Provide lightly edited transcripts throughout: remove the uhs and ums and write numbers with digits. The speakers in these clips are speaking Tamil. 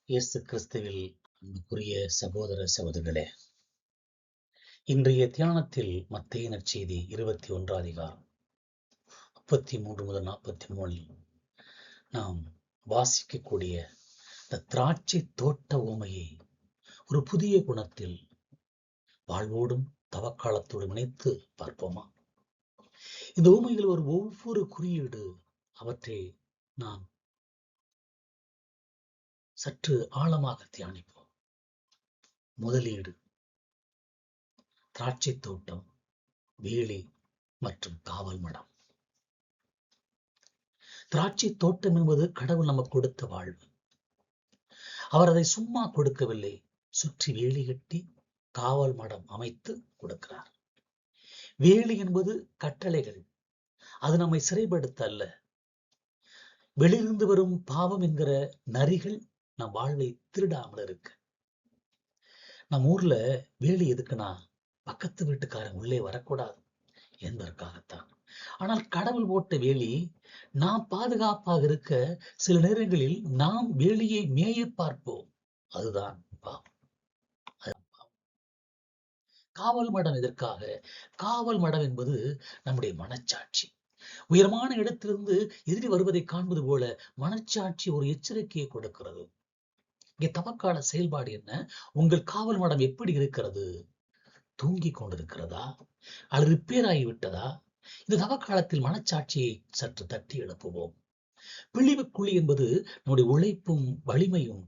இயேசு கிறிஸ்துவில் அன்புக்குரிய சகோதர சகோதரிகளே, இன்றைய தியானத்தில் மத்தேயு நற்செய்தி 21 அதிகாரம் 33 முதல் 43 நாம் வாசிக்கக்கூடிய இந்த திராட்சை தோட்ட உவமையை ஒரு புதிய குணத்தில் வாழ்வோடும் தவக்காலத்தோடும் இணைத்து பார்ப்போமா? இந்த உவமையில் ஒவ்வொரு குறியீடு அவற்றை நாம் சற்று ஆழமாக தியானிப்போம். முதலீடு, திராட்சை தோட்டம், வேலி மற்றும் காவல் மடம். திராட்சை தோட்டம் என்பது கடவுள் நமக்கு கொடுத்த வாழ்வு. அவர் அதை சும்மா கொடுக்கவில்லை, சுற்றி வேலி கட்டி காவல் மடம் அமைத்து கொடுக்கிறார். வேலி என்பது கட்டளைகள், அது நம்மை சிறைப்படுத்த அல்ல. வெளியிருந்து வரும் பாவம் என்கிற நரிகள் நம் வாழ்வை திருடாமல் இருக்கு. நம்ம ஊர்ல வேலி எதுக்குன்னா, பக்கத்து வீட்டுக்காரன் உள்ளே வரக்கூடாது என்பதற்காகத்தான். ஆனால் கடவுள் போட்ட வேலி நாம் பாதுகாப்பாக இருக்க சில நேரங்களில் நாம் வேலியை மேய பார்ப்போம். அதுதான் பாவம். காவல் மடம் எதற்காக? காவல் மடம் என்பது நம்முடைய மனச்சாட்சி. உயரமான இடத்திலிருந்து எதிரி வருவதை காண்பது போல மனச்சாட்சி ஒரு எச்சரிக்கையை கொடுக்கிறது. இங்கே தவக்கால செயல்பாடு என்ன? உங்கள் காவல் மடம் எப்படி இருக்கிறது? தூங்கிக் கொண்டிருக்கிறதா அல்லது ரிப்பேர் ஆகிவிட்டதா? இந்த தவக்காலத்தில் மனச்சாட்சியை சற்று தட்டி எழுப்புவோம். பிழிவுக்குழி என்பது நம்முடைய உழைப்பும் வலிமையும்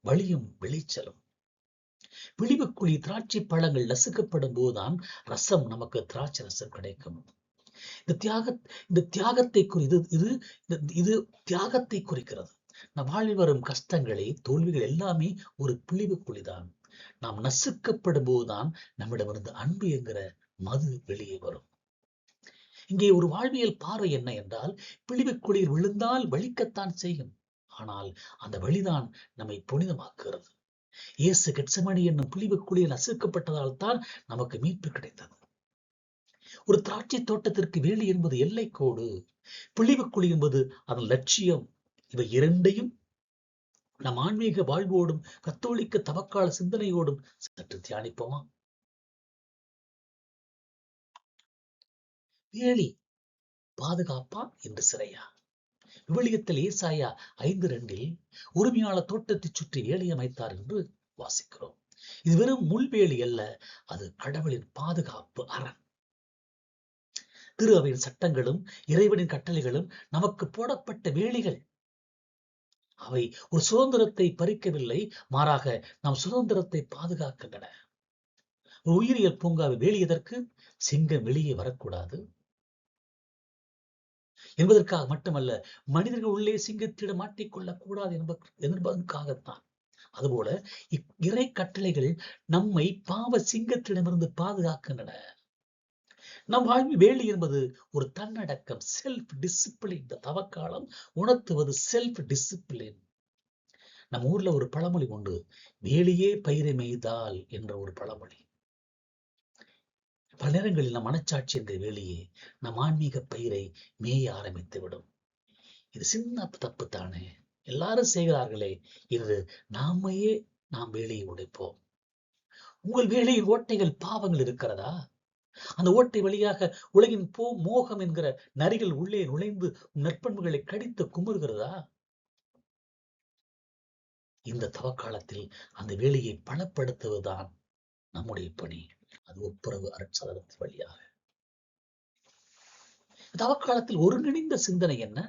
வலியும் விளைச்சலும். பிழிவுக்குழி திராட்சை பழங்கள் நசுக்கப்படும் போதுதான் ரசம், நமக்கு திராட்சை ரசம் கிடைக்கும். இந்த தியாகத்தை இது தியாகத்தை குறிக்கிறது. நம் வாழ்வில் வரும் கஷ்டங்களை, தோல்விகள் எல்லாமே ஒரு பிழிவுக்குழிதான். நாம் நசுக்கப்படும் போதுதான் நம்மிடமிருந்து அன்பு என்கிற மது வெளியே வரும். இங்கே ஒரு வாழ்வியல் பார்வை என்ன என்றால், பிழிவுக்குழியில் விழுந்தால் வலிக்கத்தான் செய்யும், ஆனால் அந்த வழிதான் நம்மை புனிதமாக்குகிறது. இயேசு கெத்செமனே என்னும் பிழிவுக்குழியில் நசுக்கப்பட்டதால் தான் நமக்கு மீட்பு கிடைத்தது. ஒரு திராட்சை தோட்டத்திற்கு வேலி என்பது எல்லைக்கோடு, பிழிவுக்குழி என்பது அதன் லட்சியம். இவை இரண்டையும் நம் ஆன்மீக வாழ்வோடும் கத்தோலிக்க தவக்கால சிந்தனையோடும் சற்று தியானிப்போமா? வேலி பாதுகாப்பா என்று சிறையா? விவிலியத்தில் ஏசாயா 5:2 உரிமையாளர் தோட்டத்தை சுற்றி வேலி அமைத்தார் என்று வாசிக்கிறோம். இது வெறும் முள்வேலி அல்ல, அது கடவுளின் பாதுகாப்பு அரண். திரு அவையின் சட்டங்களும் இறைவனின் கட்டளைகளும் நமக்கு போடப்பட்ட வேலிகள். அவை ஒரு சுதந்திரத்தை பறிக்கவில்லை, மாறாக நம் சுதந்திரத்தை பாதுகாக்கின்றன. ஒரு உயிரியல் பூங்காவை வேலி எதற்கு? சிங்கம் வெளியே வரக்கூடாது என்பதற்காக மட்டுமல்ல, மனிதர்கள் உள்ளே சிங்கத்திடம் மாட்டிக்கொள்ளக் கூடாது என்பதற்காகத்தான். அதுபோல இறை கட்டளைகள் நம்மை பாவ சிங்கத்திடமிருந்து பாதுகாக்கின்றன. நம் வாழ்வில் வேலி என்பது ஒரு தன்னடக்கம், செல்ஃப் டிசிப்ளின். இந்த தவக்காலம் உணர்த்துவது செல்ஃப் டிசிப்ளின். நம்ம ஊர்ல ஒரு பழமொழி உண்டு, வேலியே பயிரை மேய்தால் என்ற ஒரு பழமொழி. பல நேரங்களில் நம் மனச்சாட்சி என்ற வேலியே நம் ஆன்மீக பயிரை மேய ஆரம்பித்து விடும். இது சின்ன தப்பு தானே, எல்லாரும் செய்கிறார்களே, இது நாம் வேலையை உடைப்போம். உங்கள் வேலையில் ஓட்டைகள், பாவங்கள் இருக்கிறதா? அந்த ஓட்டை வழியாக உலகின் மோகம் என்கிற நரிகள் உள்ளே நுழைந்து நற்பண்புகளை கடித்து குமுறுகிறதா? இந்த தவக்காலத்தில் அந்த வேலையை பலப்படுத்துவதுதான் நம்முடைய பணி. அது ஒப்புரவு அருட்சாதனத்தின் வழியாக. தவக்காலத்தில் ஒருங்கிணைந்த சிந்தனை என்ன?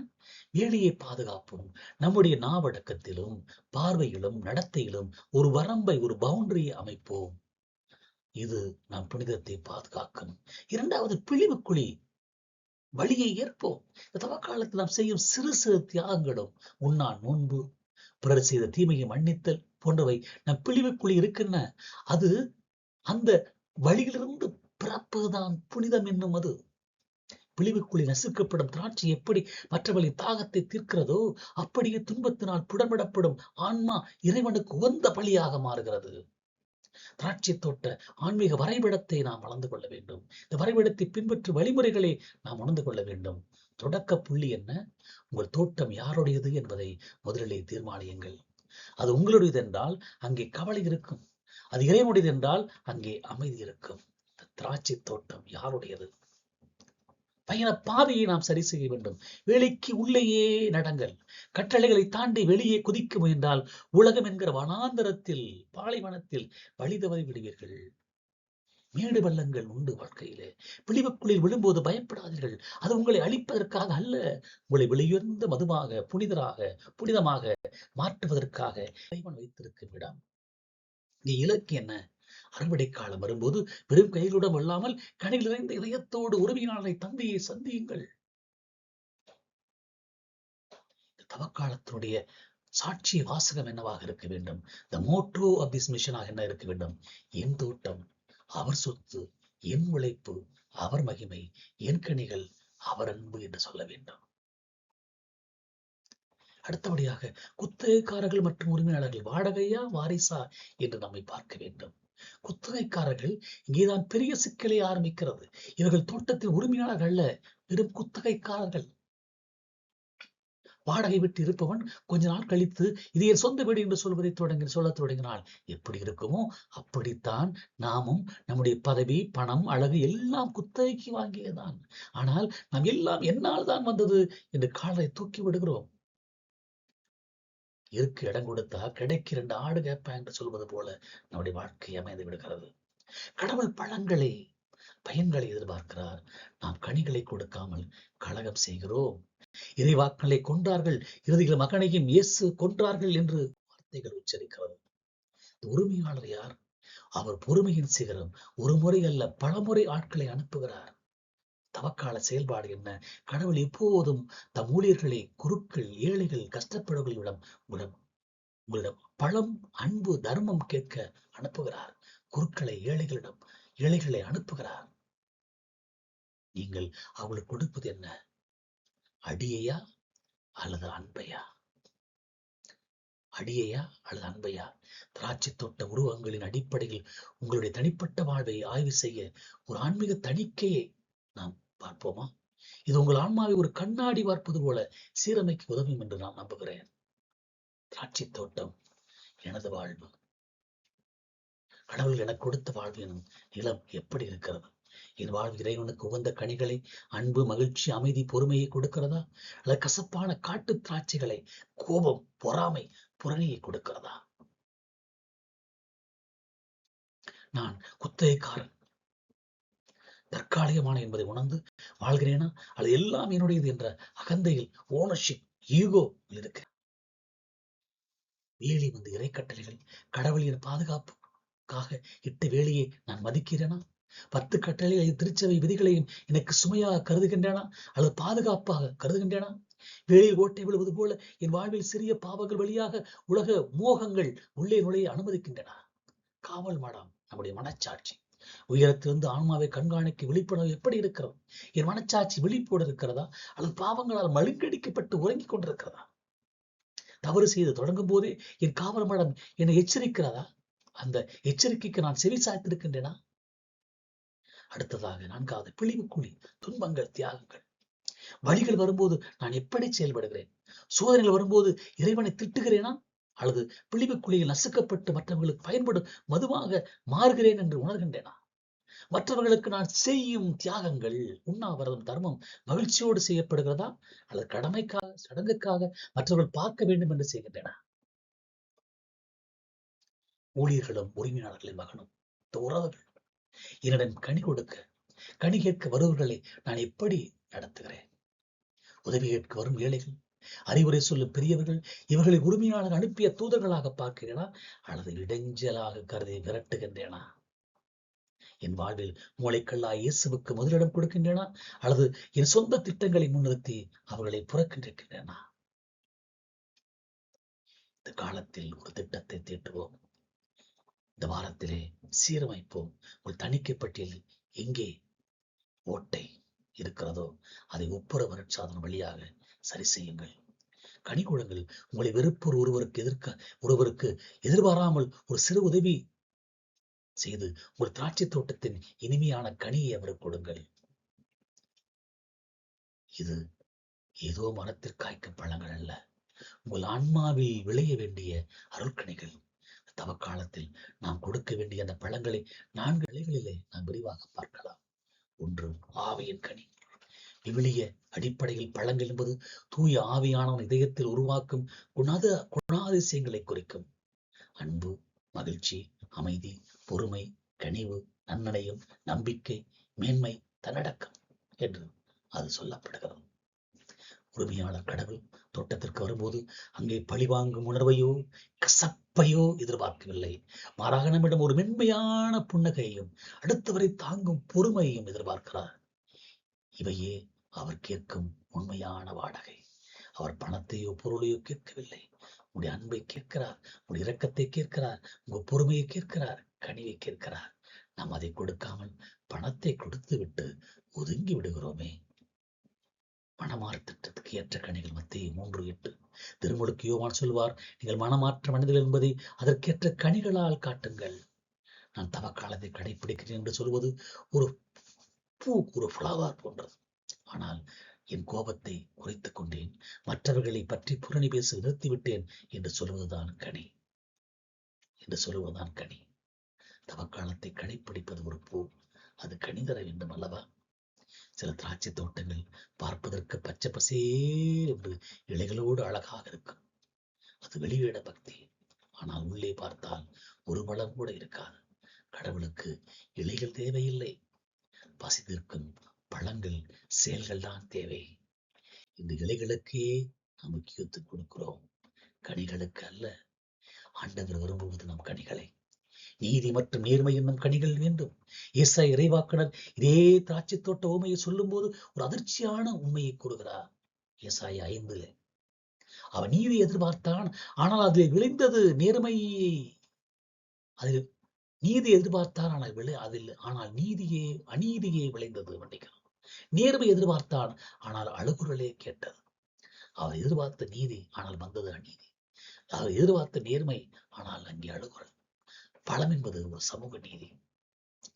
வேலையை பாதுகாப்போம். நம்முடைய நாவடக்கத்திலும் பார்வையிலும் நடத்தையிலும் ஒரு வரம்பை, ஒரு பவுண்டரியை அமைப்போம். இது நம் புனிதத்தை பாதுகாக்கும். இரண்டாவது, பிழிவுக்குழி வழியை ஏற்போம். தவக்காலத்தில் நாம் செய்யும் சிறு சிறு தியாகங்களும், உண்ணா நோன்பு, பிறர் செய்த தீமையை மன்னித்தல் போன்றவை நம் பிழிவுக்குழி இருக்கின்றன. அது அந்த வழியிலிருந்து பிறப்பதுதான் புனிதம் என்னும். அது பிழிவுக்குழி நசுக்கப்படும் திராட்சை எப்படி மற்றவர்களின் தாகத்தை தீர்க்கிறதோ, அப்படியே துன்பத்தினால் புடமிடப்படும் ஆன்மா இறைவனுக்கு உகந்த பலியாக மாறுகிறது. திராட்சை தோட்ட ஆன்மீக வரைபடத்தை நாம் வளர்ந்து கொள்ள வேண்டும். இந்த வரைபடத்தை பின்பற்றி வழிமுறைகளை நாம் உணர்ந்து கொள்ள வேண்டும். தொடக்க புள்ளி என்ன? உங்கள் தோட்டம் யாருடையது என்பதை முதலிலே தீர்மானியுங்கள். அது உங்களுடையது என்றால் அங்கே கவலை இருக்கும். அது இறைவனுடையது என்றால் அங்கே அமைதி இருக்கும். திராட்சை தோட்டம் யாருடையது? பயண பாதையை நாம் சரி செய்ய வேண்டும். வேலைக்கு உள்ளேயே நடங்கள். கட்டளைகளை தாண்டி வெளியே குதிக்க முயன்றால் உலகம் என்கிற வனாந்தரத்தில், பாலைவனத்தில் வழி தவறி விடுவீர்கள். மேடு பள்ளங்கள் உண்டு வாழ்க்கையிலே. பிழிவுக்குள்ளில் விழும்போது பயப்படாதீர்கள். அது உங்களை அழிப்பதற்காக அல்ல, உங்களை வெளியுயர்ந்த மதுவாக, புனிதமாக மாற்றுவதற்காக இறைவன் வைத்திருக்கும் இடம். நீ இலக்கு என்ன? அறுவடை காலம் வரும்போது வெறும் கைகளுடன் இல்லாமல் கனிகள் நிறைந்த இதயத்தோடு உரிமையாளரை தந்தையை சந்தியுங்கள். தவக்காலத்தினுடைய சாட்சிய வாசகம் என்னவாக இருக்க வேண்டும்? த மோட்டோ ஆஃப் திஸ் மிஷனாக என்ன இருக்க வேண்டும்? என் தோட்டம் அவர் சொத்து, என் உழைப்பு அவர் மகிமை, என் கனிகள் அவர் அன்பு என்று சொல்ல வேண்டும். அடுத்தபடியாக குத்தகைக்காரர்கள் மற்றும் உரிமையாளர்கள் வாடகையா வாரிசா என்று நம்மை பார்க்க வேண்டும். குத்தகைக்காரர்கள் இங்கேதான் பெரிய சிக்கலை ஆரம்பிக்கிறது. இவர்கள் தோட்டத்தின் உரிமையாளர்கள் அல்ல, வெறும் குத்தகைக்காரர்கள். வாடகை விட்டு இருப்பவன் கொஞ்ச நாள் கழித்து இது என் சொந்த வீடு என்று சொல்லத் தொடங்கினால் எப்படி இருக்குமோ அப்படித்தான் நாமும் நம்முடைய பதவி, பணம், அழகு எல்லாம் குத்தகைக்கு வாங்கியதுதான். ஆனால் நாம் எல்லாம் என்னால் தான் வந்தது என்று காலை தூக்கி விடுகிறோம். இருக்கு இடம் கொடுத்தா கிடைக்கு 2 ஆடு கேட்பேன் என்று சொல்வது போல நம்முடைய வாழ்க்கை அமைந்து விடுகிறது. கடவுள் பயன்களை எதிர்பார்க்கிறார். நாம் கனிகளை கொடுக்காமல் கலகம் செய்கிறோம். இறைவாக்களை கொன்றார்கள், இறுதியில் மகனையும் இயேசு கொன்றார்கள் என்று வார்த்தைகள் உச்சரிக்கிறது. உரிமையாளர் யார்? அவர் பொறுமையின் சிகரம். ஒரு முறை அல்ல, பல முறை ஆட்களை அனுப்புகிறார். தவக்கால செயல்பாடு என்ன? கடவுள் எப்போதும் தம் ஊழியர்களை குருக்கள், ஏழைகள், கஷ்டப்படுவர்களிடம் உங்களிடம் பழம், அன்பு, தர்மம் கேட்க அனுப்புகிறார். குருக்களை ஏழைகளை அனுப்புகிறார். நீங்கள் அவளுக்கு கொடுப்பது என்ன? அடியையா அல்லது அன்பையா? திராட்சை தோட்ட உருவங்களின் அடிப்படையில் உங்களுடைய தனிப்பட்ட வாழ்வை ஆய்வு செய்ய ஒரு ஆன்மீக தணிக்கையை நாம் பார்ப்போமா? இது உங்கள் ஆன்மாவை ஒரு கண்ணாடி பார்ப்பது போல சீரமைக்க உதவும் என்று நான் நம்புகிறேன். திராட்சை தோட்டம் எனது வாழ்வு. கடவுள் எனக்கு கொடுத்த வாழ்வின் நிலம் எப்படி இருக்கிறது? என் வாழ்வு இறைவனுக்கு உகந்த கனிகளை, அன்பு, மகிழ்ச்சி, அமைதி, பொறுமையை கொடுக்கிறதா? அல்லது கசப்பான காட்டு திராட்சைகளை, கோபம், பொறாமை, புறணியை கொடுக்கிறதா? நான் குத்தகைக்காரன், தற்காலிகமான என்பதை உணர்ந்து வாழ்கிறேனா அல்லது எல்லாம் என்னுடையது என்ற அகந்தையில், ஓனர்ஷிப், ஈகோ இருக்கு? வேலி இறை கட்டளைகள், கடவுளின் பாதுகாப்புக்காக இட்ட வேலையை நான் மதிக்கிறேனா? 10 கட்டளைகளையும் திருச்சபை விதிகளையும் எனக்கு சுமையாக கருதுகின்றனா அல்லது பாதுகாப்பாக கருதுகின்றனா? வேலையில் ஓட்டை விழுவது போல என் வாழ்வில் சிறிய பாவங்கள் வழியாக உலக மோகங்கள் உள்ளே நுழைய அனுமதிக்கின்றன. காவல் மாடம் நம்முடைய மனச்சாட்சி. உயரத்திலிருந்து ஆன்மாவை கண்காணிக்க விழிப்புணர்வு எப்படி இருக்கிறது? என் மனச்சாட்சி விழிப்போடு இருக்கிறதா அல்லது பாவங்களால் மழுங்கடிக்கப்பட்டு உறங்கிக் கொண்டிருக்கிறதா? தவறு செய்து தொடங்கும் போதே என் காவல் மாடம் என்னை எச்சரிக்கிறதா? அந்த எச்சரிக்கைக்கு நான் செவி சாய்த்திருக்கின்றேனா? அடுத்ததாக 4வது பிழிவுக்குழி, துன்பங்கள், தியாகங்கள். வழிகள் வரும்போது நான் எப்படி செயல்படுகிறேன்? சோதனைகள் வரும்போது இறைவனை திட்டுகிறேனா அல்லது பிழிவுக்குழியில் நசுக்கப்பட்டு மற்றவர்களுக்கு பயன்படும் மதுவாக மாறுகிறேன் என்று உணர்கின்றேனா? மற்றவர்களுக்கு நான் செய்யும் தியாகங்கள், உண்ணாவிரதம், தர்மம் மகிழ்ச்சியோடு செய்யப்படுகிறதா அல்லது கடமைக்காக, சடங்குக்காக மற்றவர்கள் பார்க்க வேண்டும் என்று செய்கின்றன? ஊழியர்களும் உரிமையாளர்களின் மகனும் உறவுகள் என்னிடம் கனி கேட்க வருவர்களை நான் எப்படி நடத்துகிறேன்? உதவி கேட்க வரும் ஏழைகள், அறிவுரை சொல்லும் பெரியவர்கள், இவர்களை உரிமையாளர் அனுப்பிய தூதர்களாக பார்க்கிறேனா அல்லது இடைஞ்சலாக கருதி விரட்டுகின்றேனா? என் வாழ்வில் மூளைக்கல்லா இயேசுவுக்கு முதலிடம் கொடுக்கின்றேனா அல்லது என் சொந்த திட்டங்களை முன்னிறுத்தி அவர்களை புறக்கணிக்கின்றேனா? இந்த காலத்தில் ஒரு திட்டத்தை தீட்டுவோம். இந்த வாரத்திலே சீரமைப்போம். உங்கள் தணிக்கை பட்டியலில் எங்கே ஓட்டை இருக்கிறதோ அதை ஒப்புற வரட்சாதனம் வழியாக சரி செய்யுங்கள். கனிக்கூடங்கள் உங்களை வெறுப்போர் ஒருவருக்கு எதிர்பாராமல் ஒரு சிறு உதவி செய்து உங்கள் திராட்சை தோட்டத்தின் இனிமையான கனியை அவருக்கு கொடுங்கள். இது ஏதோ மரத்தில் காய்க்கும் பழங்கள் அல்ல, உங்கள் ஆன்மாவில் விளைய வேண்டிய அருள்கணிகள். தவக்காலத்தில் நாம் கொடுக்க வேண்டிய அந்த பழங்களை 4 நிலைகளிலே நாம் விரிவாக பார்க்கலாம். ஒன்று, ஆவியின் கனி. விவிலிய அடிப்படையில் பழங்கள் என்பது தூய ஆவியானவன் இதயத்தில் உருவாக்கும் குணாதிசயங்களை குறிக்கும். அன்பு, மகிழ்ச்சி, அமைதி, பொறுமை, கனிவு, நன்னடயம், நம்பிக்கை, மேன்மை, தன்னடக்கம் என்று அது சொல்லப்படுகிறது. உரிமையாளர் கடவுள் தோட்டத்திற்கு வரும்போது அங்கே பழிவாங்கும் உணர்வையோ கசப்பையோ எதிர்பார்க்கவில்லை. மாறாக நம்மிடம் ஒரு மென்மையான புன்னகையையும் அடுத்தவரை தாங்கும் பொறுமையையும் எதிர்பார்க்கிறார். இவையே அவர் கேட்கும் உண்மையான வாடகை. அவர் பணத்தையோ பொருளையோ கேட்கவில்லை. உங்களுடைய அன்பை கேட்கிறார், உங்களுடைய இரக்கத்தை கேட்கிறார், உங்க பொறுமையை கேட்கிறார், கனிவை கேட்கிறார். நாம் அதை கொடுக்காமல் பணத்தை கொடுத்து விட்டு ஒதுங்கி விடுகிறோமே. மனமாறு திட்டத்துக்கு ஏற்ற கனிகள் மத்தேயு 3:8. திருமுழுக்கு யோவான் சொல்வார், நீங்கள் மனமாற்ற மனிதர்கள் என்பதை அதற்கேற்ற கனிகளால் காட்டுங்கள். நான் தவக்காலத்தை கடைபிடிக்கிறேன் என்று சொல்வது ஒரு பூ, ஒரு ஃப்ளவர் போன்றது. ஆனால் என் கோபத்தை குறைத்துக் கொண்டேன், மற்றவர்களை பற்றி புரணி பேச நிறுத்திவிட்டேன் என்று சொல்வதுதான் கனி. தவக்காலத்தை கடைபிடிப்பது ஒரு பூ, அது கனி தர வேண்டும் அல்லவா? சில திராட்சை தோட்டங்கள் பார்ப்பதற்கு பச்சை பசேல் என்று இலைகளோடு அழகாக இருக்கும். அது வெளியிட பக்தி. ஆனால் உள்ளே பார்த்தால் ஒரு மலம் கூட இருக்காது. கடவுளுக்கு இலைகள் தேவையில்லை, பசி தீர்க்கும் பழங்கள், செயல்கள் தான் தேவை. இந்த இலைகளுக்கே நாம் முக்கியத்துவம் கொடுக்கிறோம், கனிகளுக்கு அல்ல. ஆண்டவர் விரும்புவது நம் கனிகளை. நீதி மற்றும் நேர்மை என்னும் கனிகள் வேண்டும். ஏசாயா இறைவாக்கினர் இதே திராட்சை தோட்ட உண்மையை சொல்லும் போது ஒரு அதிர்ச்சியான உண்மையை கூறுகிறார். ஏசாயா 5. அவன் நீதி எதிர்பார்த்தான், ஆனால் அதில் விளைந்தது நேர்மையை. அதில் நீதி எதிர்பார்த்தான், ஆனால் அநீதியே விளைந்தது. மன்னிக்கலாம். நேர்மை எதிர்பார்த்தான், ஆனால் அழுகுரலே கேட்டது. அவர் எதிர்பார்த்த நீதி, ஆனால் வந்தது அநீதி. அவர் எதிர்பார்த்த நேர்மை, ஆனால் அங்கே அழுகுரல். பலம் என்பது ஒரு சமூக நீதி.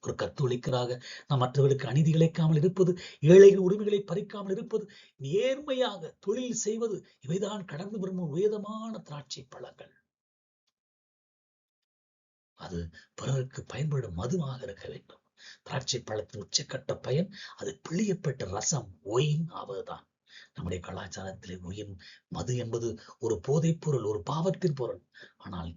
ஒரு கத்தோலிக்கராக நாம் மற்றவர்களுக்கு அநீதி இழைக்காமல் இருப்பது, ஏழைகள் உரிமைகளை பறிக்காமல் இருப்பது, நேர்மையாக தொழில் செய்வது, இவைதான் கடந்து விரும்பும் வேதமான திராட்சை பழங்கள். அது பிறருக்கு பயன்படும் மதுவாக இருக்க வேண்டும். திராட்சை பழத்தின் உச்சக்கட்ட பயன் அது பிழியப்பட்ட ரசம், ஒயின் ஆவதுதான். நம்முடைய கலாச்சாரத்திலே ஒயின், மது என்பது ஒரு போதைப் பொருள், ஒரு பாவத்தின் பொருள். ஆனால்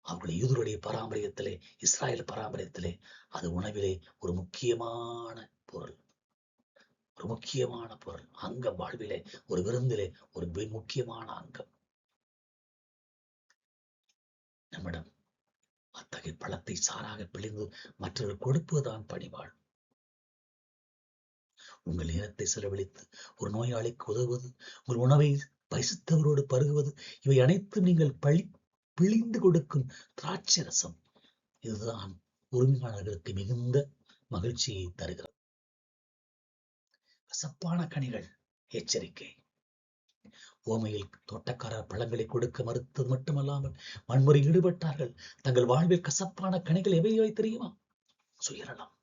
அவர்களுடைய யூதருடைய பாரம்பரியத்திலே, இஸ்ராயல் பாரம்பரியத்திலே அது உணவிலே ஒரு முக்கியமான பொருள், அங்கம். வாழ்விலே ஒரு விருந்திலே ஒரு முக்கியமான அங்கம். நம்மிடம் அத்தகைய பழத்தை சாராக பிழிந்து மற்றவர்கள் கொடுப்பதுதான் பணிவாள். உங்கள் நேரத்தை செலவழித்து ஒரு நோயாளிக்கு உதவுவது, உங்கள் உணவை பசித்தவரோடு பருகுவது, இவை அனைத்தும் நீங்கள் பிழிந்து கொடுக்கும் திராட்சை ரசம். இதுதான் உரிமையாளர்களுக்கு மிகுந்த மகிழ்ச்சியை தருகிறது. கசப்பான கனிகள் எச்சரிக்கை. ஓமையில் தோட்டக்காரர் பழங்களை கொடுக்க மறுத்தது மட்டுமல்லாமல் வன்முறை ஈடுபட்டார்கள். தங்கள் வாழ்வில் கசப்பான கனிகள் எவை தெரியுமா? சுயநலம்.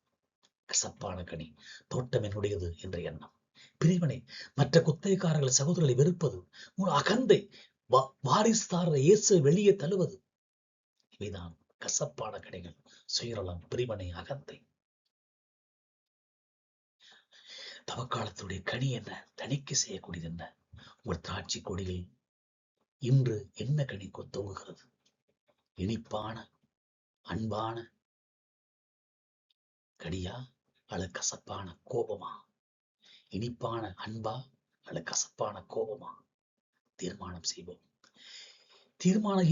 கசப்பான கனி, தோட்டம் என்னுடையது என்ற எண்ணம், பிரிவினை, மற்ற குத்தகைக்காரர்கள் சகோதரர்களை வெறுப்பது, அகந்தை, வாரிசுதாரரை இயேசு வெளியே தள்ளுவது, இவைதான் கசப்பான கனிகள். சுயநலம், பிரிவினை, அகந்தை. தவக்காலத்துடைய கனி என்ன? தணிக்கை செய்யக்கூடியது என்ன? உங்கள் திராட்சை கொடியில் இன்று என்ன கனி தொங்குகிறது? இனிப்பான அன்பான கனியா அல்லது கசப்பான கோபமா? இனிப்பான அன்பா அல்லது கசப்பான கோபமா? தீர்மானம் செய்வோம்.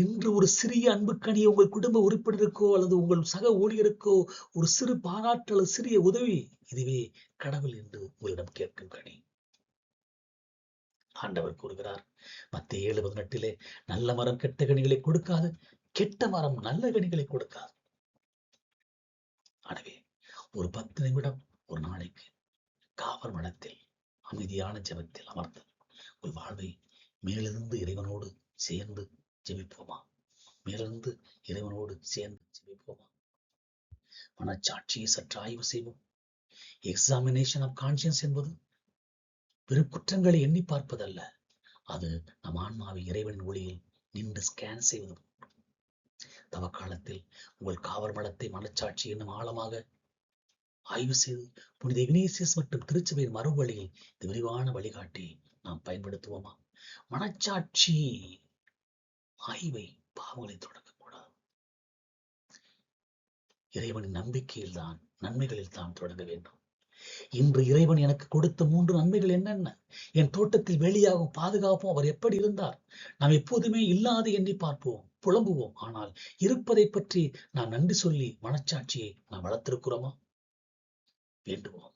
இன்று ஒரு சிறிய அன்புக்கனியை உங்கள் குடும்ப உறுப்பினருக்கோ அல்லது உங்கள் சக ஊழியருக்கோ ஒரு சிறு பாராட்டு அல்லது சிறிய உதவி, இதுவே கடவுள் என்று உங்களிடம் கேட்கும் கனி. ஆண்டவர் கூறுகிறார் மத்தேயு 7:18, நல்ல மரம் கெட்ட கனிகளை கொடுக்காது, கெட்ட மரம் நல்ல கனிகளை கொடுக்காது. எனவே ஒரு 10 நிமிடம் ஒரு நாளைக்கு காவல் மனத்தில் அமைதியான ஜெபத்தில் அமர்ந்து உங்கள் வாழ்வை மேலிருந்து இறைவனோடு சேர்ந்து ஜெபிப்போமா? மனச்சாட்சியை சற்று ஆய்வு செய்வோம். எக்ஸாமினேஷன் ஆஃப் கான்சியன்ஸ் என்பது வெறும் குற்றங்களை எண்ணி பார்ப்பதல்ல, அது நம் ஆன்மாவை இறைவன் ஒளியில் நின்று ஸ்கேன் செய்வது. தவக்காலத்தில் உங்கள் காவல் மடத்தை மனச்சாட்சி என்னும் ஆழமாக ஆய்வு செய்து புனித இக்னேசியஸ் மற்றும் திருச்சபையின் மறுவழியில் இந்த விரிவான வழிகாட்டி நாம் பயன்படுத்துவோமா? மனச்சாட்சி ஆய்வை பாவங்களை தொடங்கக்கூடாது. இறைவனின் நம்பிக்கையில் தான், நன்மைகளில் தான் தொடங்க வேண்டும். இன்று இறைவன் எனக்கு கொடுத்த 3 நன்மைகள் என்னென்ன? என் தோட்டத்தில் வெளியாகவும் பாதுகாப்பும் அவர் எப்படி இருந்தார்? நாம் எப்போதுமே இல்லாத எண்ணி பார்ப்போம், புலம்புவோம். ஆனால் இருப்பதை பற்றி நாம் நன்றி சொல்லி மனச்சாட்சியை நாம் வளர்த்திருக்கிறோமா? வேண்டுவோம்.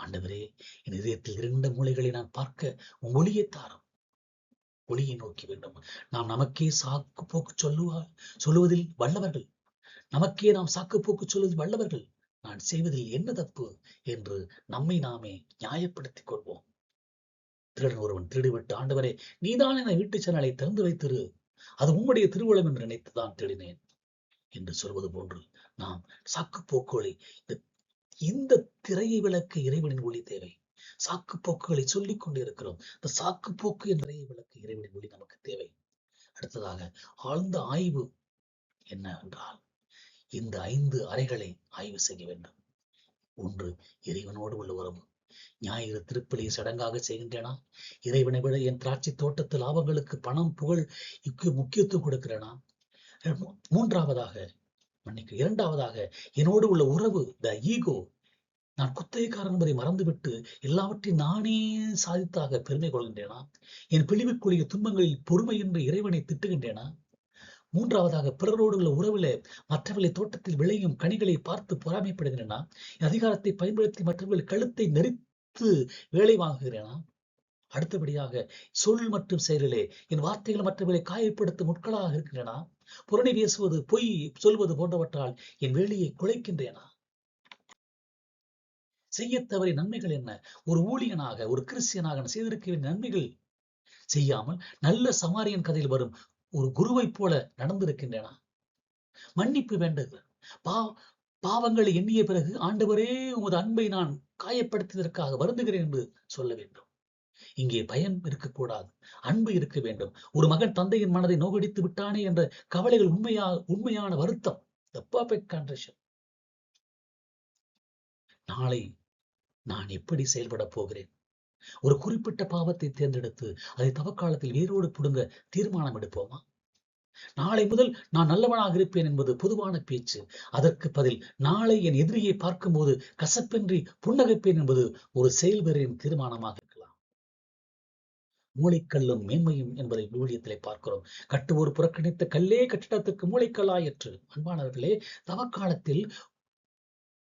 ஆண்டவரே, என் இதயத்தில் 2 மூலைகளை நான் பார்க்க உன் ஒளியை தாரும். ஒளியை நோக்கி வேண்டும். நாம் நமக்கே சாக்கு போக்கு சொல்லுவதில் வல்லவர்கள். நமக்கே நாம் சாக்கு போக்கு சொல்வதில் வல்லவர்கள். நான் செய்வதில் என்ன தப்பு என்று நம்மை நாமே நியாயப்படுத்திக் கொள்வோம். திருடன் ஒருவன் திருடிவிட்டு, ஆண்டவரே, நீதான் என வீட்டு சேனலை திறந்து வைத்திரு, அது உம்முடைய திருவுளம் என்று நினைத்துதான் தேடினேன் என்று சொல்வது போன்று நாம் சாக்கு போக்குகளை, இந்த திரையை விளக்க இறைவனின் ஒளி தேவை. சாக்கு போக்குகளை சொல்லிக் கொண்டு இருக்கிறோம். இந்த சாக்கு போக்கு என்ற விளக்க இறைவனின் ஒளி நமக்கு தேவை. அடுத்ததாக ஆழ்ந்த ஆய்வு என்னவென்றால், இந்த 5 அறைகளை ஆய்வு செய்ய வேண்டும். 1, இறைவனோடு உள்ள உறவு. ஞாயிறு திருப்பலியை சடங்காக செய்கின்றேனா? இறைவனை விட என் திராட்சை தோட்டத்து லாபங்களுக்கு பணம், புகழ் முக்கியத்துவம் கொடுக்கிறேனா? 2வதாக என்னோடு உள்ள உறவு, த ஈகோ. நான் குத்தகைக்காரன் என்பதை மறந்துவிட்டு எல்லாவற்றையும் நானே சாதித்தாக பெருமை கொள்கின்றேனா? என் பிழிவுக்குரிய துன்பங்களில் பொறுமையின்றி இறைவனை திட்டுகின்றேனா? 3வதாக பிறரோடு உள்ள உறவில மற்றவர்களை தோட்டத்தில் விளையும் கனிகளை பார்த்து பொறாமைப்படுகிறேனா? அதிகாரத்தை பயன்படுத்தி மற்றவர்கள் கழுத்தை நெரித்து வேலை வாங்குகிறேனா? அடுத்தபடியாக சொல் மற்றும் செயலிலே என் வார்த்தைகள் மற்றவர்களை காயப்படுத்தும் முட்களாக இருக்கிறேனா? புரணி பேசுவது, பொய் சொல்வது போன்றவற்றால் என் வேலையை குலைக்கின்றேனா? செய்யத்தவரை நன்மைகள் என்ன? ஒரு ஊழியனாக, ஒரு கிறிஸ்தியனாக செய்திருக்க வேண்டிய நன்மைகள் செய்யாமல் நல்ல சமாரியன் கதையில் வரும் ஒரு குருவை போல நடந்திருக்கின்றன. மன்னிப்பு வேண்டது. பாவங்களை எண்ணிய பிறகு, ஆண்டவரே, உமது அன்பை நான் காயப்படுத்தியதற்காக வருந்துகிறேன் என்று சொல்ல வேண்டும். இங்கே பயம் இருக்கக்கூடாது, அன்பு இருக்க வேண்டும். ஒரு மகன் தந்தையின் மனதை நோகடித்து விட்டானே என்ற கவலைகள் உண்மையான வருத்தம். The perfect contrition. நாளை நான் எப்படி செயல்பட போகிறேன்? ஒரு குறிப்பிட்ட பாவத்தை தேர்ந்தெடுத்து அதை தவக்காலத்தில் வேரோடு புடுங்க தீர்மானம் எடுப்போமா? நாளை முதல் நான் நல்லவனாக இருப்பேன் என்பது பொதுவான பேச்சு. அதற்கு பதில் நாளை என் எதிரியை பார்க்கும்போது கசப்பின்றி புன்னகைப்பேன் என்பது ஒரு செயல்வரின் தீர்மானமாக இருக்கலாம். மூளைக்கல்லும் மேன்மையும் என்பதை விவிலியத்திலே பார்க்கிறோம். கட்டுவோர் புறக்கணித்த கல்லே கட்டிடத்துக்கு மூளைக்கல்லாயிற்று. அன்பானவர்களே, தவக்காலத்தில்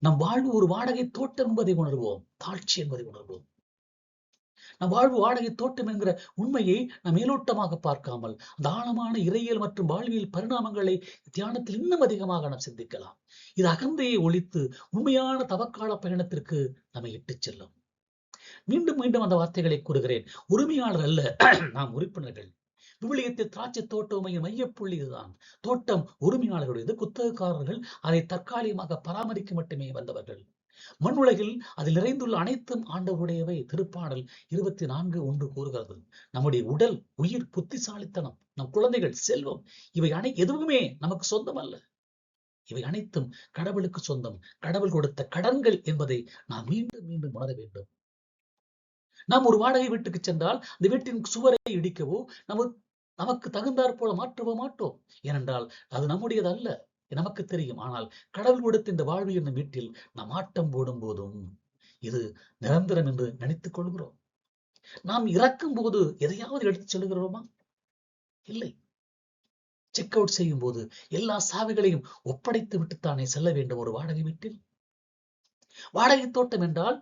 நம் வாழ்வு ஒரு வாடகை தோட்டம் என்பதை உணர்வோம், தாழ்ச்சி என்பதை உணர்வோம். நம் வாழ்வு வாடகை தோட்டம் என்கிற உண்மையை நாம் மேலோட்டமாக பார்க்காமல் அந்த ஆழமான இறையியல் மற்றும் வாழ்வியல் பரிணாமங்களை தியானத்தில் இன்னும் அதிகமாக நாம் சிந்திக்கலாம். இது அகந்தையை ஒழித்து உண்மையான தவக்கால பயணத்திற்கு நம்மை இட்டுச் செல்லும். மீண்டும் மீண்டும் அந்த வார்த்தைகளை கூறுகிறேன். உரிமையாளர் அல்ல, நாம் உறுப்பினர்கள். விவிலியத்தில் திராட்சை தோட்ட மையப்புள்ளி இதுதான். தோட்டம் உரிமையாளர்களுடையது. குத்தகக்காரர்கள் அதை தற்காலிகமாக பராமரிக்க மட்டுமே வந்தவர்கள். மண் உலகில் அதில் நிறைந்துள்ள அனைத்தும் ஆண்டவருடையவை. திருப்பாடல் 24:1 கூறுகிறது. நம்முடைய உடல், உயிர், புத்திசாலித்தனம், நம் குழந்தைகள், செல்வம், இவை எதுவுமே நமக்கு சொந்தம் அல்ல. இவை அனைத்தும் கடவுளுக்கு சொந்தம். கடவுள் கொடுத்த கடன்கள் என்பதை நாம் மீண்டும் மீண்டும் உணர வேண்டும். நாம் ஒரு வாடகை வீட்டுக்கு சென்றால் அந்த வீட்டின் சுவரை இடிக்கவோ நமக்கு தகுந்தாற் போல மாற்றவோ மாட்டோம். ஏனென்றால் அது நம்முடையது அல்ல, நமக்கு தெரியும். ஆனால் கடவுள் கொடுத்த இந்த வாழ்வு என்னும் வீட்டில் நாம் ஆட்டம் போடும் போதும் இது நிரந்தரம் என்று நினைத்துக் கொள்கிறோம். நாம் இறக்கும் போது எதையாவது எடுத்துச் செல்கிறோமா? இல்லை. செக் அவுட் செய்யும் போது எல்லா சாவிகளையும் ஒப்படைத்து விட்டுத்தானே செல்ல வேண்டும் ஒரு வாடகை வீட்டில். வாடகை தோட்டம் என்றால்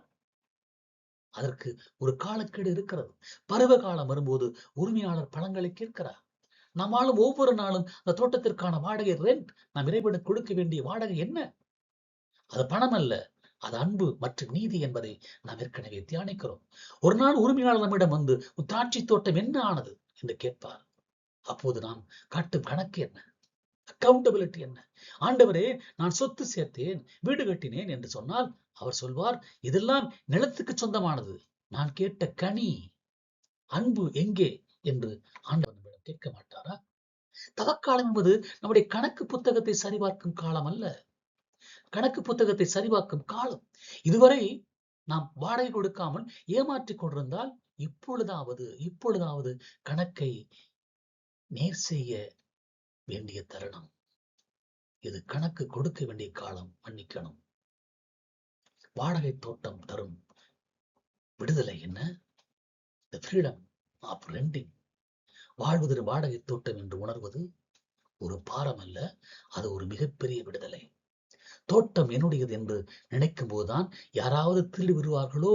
அதற்கு ஒரு காலக்கெடு இருக்கிறது. பருவ காலம் வரும்போது உரிமையாளர் பழங்களை கேட்கிறார். நம்மாலும் ஒவ்வொரு நாளும் அந்த தோட்டத்திற்கான வாடகை, ரெண்ட், நாம் இறைவனுக்கு கொடுக்க வேண்டிய வாடகை என்ன? அது பணம் அல்ல, அது அன்பு மற்றும் நீதி என்பதை நாம் ஏற்கனவே தியானிக்கிறோம். ஒரு நாள் உரிமையாளர் நம்மிடம் வந்து திராட்சை தோட்டம் என்ன ஆனது என்று கேட்பார். அப்போது நாம் காட்டும் கணக்கு என்ன? அக்கவுண்டபிலிட்டி என்ன? ஆண்டவரே, நான் சொத்து சேர்த்தேன், வீடு கட்டினேன் என்று சொன்னால் அவர் சொல்வார், இதெல்லாம் நிலத்துக்கு சொந்தமானது. நான் கேட்ட கனி, அன்பு எங்கே என்று ஆண்டவர் நம்மிடம் கேட்க மாட்டாரா? தவக்காலம் என்பது நம்முடைய கணக்கு புத்தகத்தை சரிபார்க்கும் காலம் அல்ல. கணக்கு புத்தகத்தை சரிபார்க்கும் காலம். இதுவரை நாம் வாடகை கொடுக்காமல் ஏமாற்றிக் கொண்டிருந்தால் இப்பொழுதாவது கணக்கை நேர் செய்ய வேண்டிய தருணம். இது கணக்கு கொடுக்க வேண்டிய காலம். மன்னிக்கணும். வாடகை தோட்டம் தரும் விடுதலை என்ன? The freedom of renting. வாழ்வதற்கு வாடகை தோட்டம் என்று உணர்வது ஒரு பாரம் அல்ல, அது ஒரு மிகப்பெரிய விடுதலை. தோட்டம் என்னுடையது என்று நினைக்கும் போதுதான் யாராவது திருடி விடுவார்களோ,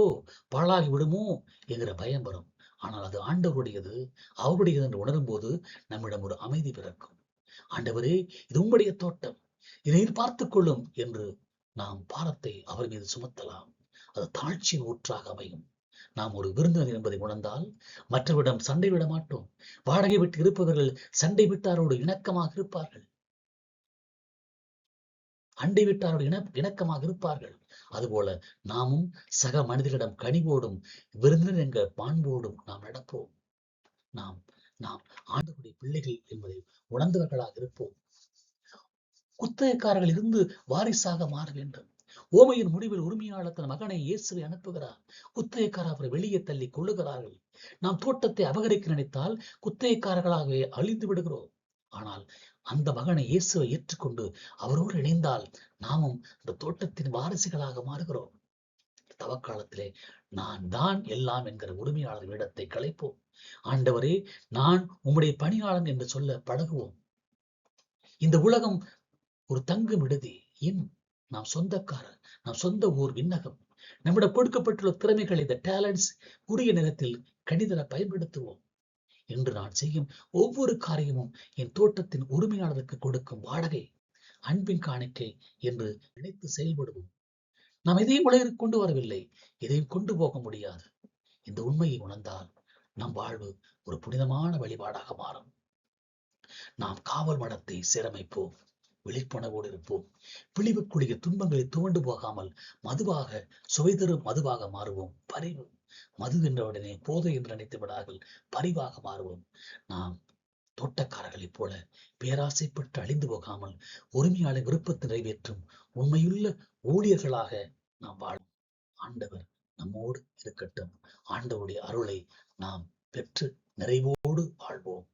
பாழாகி விடுமோ என்கிற பயம் வரும். ஆனால் அது ஆண்டவருடையது, அவருடையது என்று உணரும் போது நம்மிடம் ஒரு அமைதி பிறக்கும். ஆண்டவரே, இது உம்முடைய தோட்டம், இதை பார்த்துக் கொள்ளும் என்று நாம் பாரத்தை அவர் மீது சுமத்தலாம். அது தாழ்ச்சியின் ஊற்றாக அமையும். நாம் ஒரு விருந்தினர் என்பதை உணர்ந்தால் மற்றவரிடம் சண்டை விட மாட்டோம். வாடகை விட்டு இருப்பவர்கள் சண்டை விட்டாரோடு இணக்கமாக இருப்பார்கள், அண்டை விட்டாரோடு இணக்கமாக இருப்பார்கள். அதுபோல நாமும் சக மனிதர்களிடம் கனிவோடும் விருந்தினர் என்ற பான்போடும் நாம் நடப்போம். நாம் நாம் ஆண்டவருடைய பிள்ளைகள் என்பதை உணர்ந்தவர்களாக இருப்போம். குத்தகைக்காரர்கள் இருந்து வாரிசாக மாற வேண்டும். ஓமையின் முடிவில் உரிமையாளர் தன் மகனை இயேசுவை அனுப்புகிறார். குத்தகைக்காரர் அவரை வெளியே தள்ளி கொள்ளுகிறார்கள். நாம் தோட்டத்தை அபகரிக்க நினைத்தால் குத்தகைக்காரர்களாகவே அழிந்து விடுகிறோம். ஆனால் அந்த மகனை இயேசுவை ஏற்றுக்கொண்டு அவரோடு இணைந்தால் நாமும் அந்த தோட்டத்தின் வாரிசுகளாக மாறுகிறோம். தவக்காலத்திலே நான் தான் எல்லாம் என்கிற உரிமையாளர் இடத்தை களைப்போம். ஆண்டவரே, நான் உம்முடைய பணியாளன் என்று சொல்ல பழகுவோம். இந்த உலகம் ஒரு தங்கும் விடுதி. நாம் சொந்தக்காரர், நாம் சொந்த ஊர் விண்ணகம். நம்மிடம் கொடுக்கப்பட்டுள்ள திறமைகளை, இந்த டேலண்ட்ஸ் உரிய நேரத்தில் கணிதர பயன்படுத்துவோம். என்று நான் செய்யும் ஒவ்வொரு காரியமும் என் தோட்டத்தின் உரிமையாளருக்கு கொடுக்கும் வாடகை, அன்பின் காணிக்கை என்று நினைத்து செயல்படுவோம். நாம் எதையும் உலகிற்கு கொண்டு வரவில்லை, எதையும் கொண்டு போக முடியாது. இந்த உண்மையை உணர்ந்தால் நம் வாழ்வு ஒரு புனிதமான வழிபாடாக மாறும். நாம் காவல் மடத்தை சீரமைப்போம், விழிப்புணர்வோடு இருப்போம். பிழிவுக்குரிய துன்பங்களை துவண்டு போகாமல் மதுவாக, சுவை தரும் மதுவாக மாறுவோம். பரிவு, மது என்றவுடனே போதை என்று நினைத்து விடார்கள், பரிவாக மாறுவோம். நாம் தோட்டக்காரர்களைப் போல பேராசைப்பட்டு அழிந்து போகாமல் உரிமையாளர் விருப்பத்தை நிறைவேற்றும் உண்மையுள்ள ஊழியர்களாக நாம் வாழும். ஆண்டவர் நம்மோடு இருக்கட்டும். ஆண்டவருடைய அருளை நாம் பெற்று நிறைவோடு வாழ்வோம்.